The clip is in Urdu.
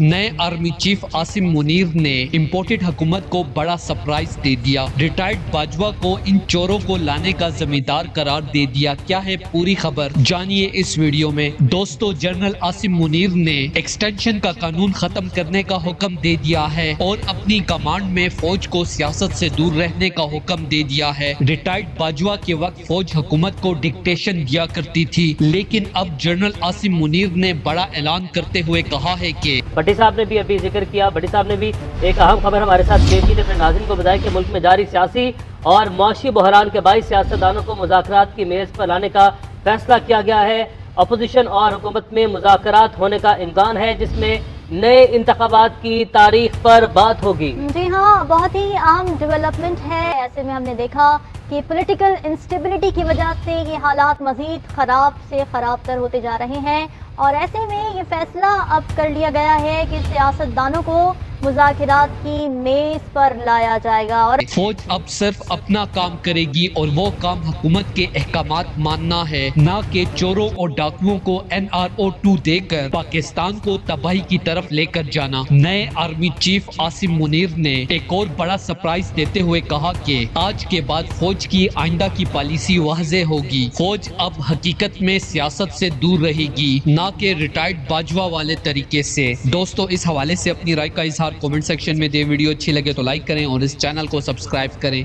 نئے آرمی چیف عاصم منیر نے امپورٹڈ حکومت کو بڑا سرپرائز دے دیا۔ ریٹائرڈ باجوہ کو ان چوروں کو لانے کا ذمہ دار قرار دے دیا۔ کیا ہے پوری خبر، جانیے اس ویڈیو میں۔ دوستو، جنرل عاصم منیر نے ایکسٹینشن کا قانون ختم کرنے کا حکم دے دیا ہے اور اپنی کمانڈ میں فوج کو سیاست سے دور رہنے کا حکم دے دیا ہے۔ ریٹائرڈ باجوہ کے وقت فوج حکومت کو ڈکٹیشن دیا کرتی تھی، لیکن اب جنرل عاصم منیر نے بڑا اعلان کرتے ہوئے کہا ہے کہ بھٹی صاحب نے بھی ابھی ذکر کیا، بھٹی صاحب نے بھی ایک اہم خبر ہمارے ساتھ شیئر کی، اپنے ناظرین کو بتایا کہ ملک میں جاری سیاسی اور معاشی بحران کے باعث سیاستدانوں کو مذاکرات کی میز پر لانے کا فیصلہ کیا گیا ہے۔ اپوزیشن اور حکومت میں مذاکرات ہونے کا امکان ہے، جس میں نئے انتخابات کی تاریخ پر بات ہوگی۔ جی ہاں، بہت ہی اہم ڈیولپمنٹ ہے۔ ایسے میں ہم نے دیکھا کہ پولیٹیکل انسٹیبلٹی کی وجہ سے یہ حالات مزید خراب سے خراب تر ہوتے جا رہے ہیں، اور ایسے میں یہ فیصلہ اب کر لیا گیا ہے کہ سیاستدانوں کو مذاکرات کی میز پر لایا جائے گا، اور فوج اب صرف اپنا کام کرے گی اور وہ کام حکومت کے احکامات ماننا ہے، نہ کہ چوروں اور ڈاکوؤں کو NRO-2 دے کر پاکستان کو تباہی کی طرف لے کر جانا۔ نئے آرمی چیف عاصم منیر نے ایک اور بڑا سرپرائز دیتے ہوئے کہا کہ آج کے بعد فوج کی آئندہ کی پالیسی واضح ہوگی۔ فوج اب حقیقت میں سیاست سے دور رہے گی، نہ کہ ریٹائرڈ باجوہ والے طریقے سے۔ دوستو، اس حوالے سے اپنی رائے کا اظہار کمنٹ سیکشن میں دے۔ ویڈیو اچھی لگے تو لائک کریں اور اس چینل کو سبسکرائب کریں۔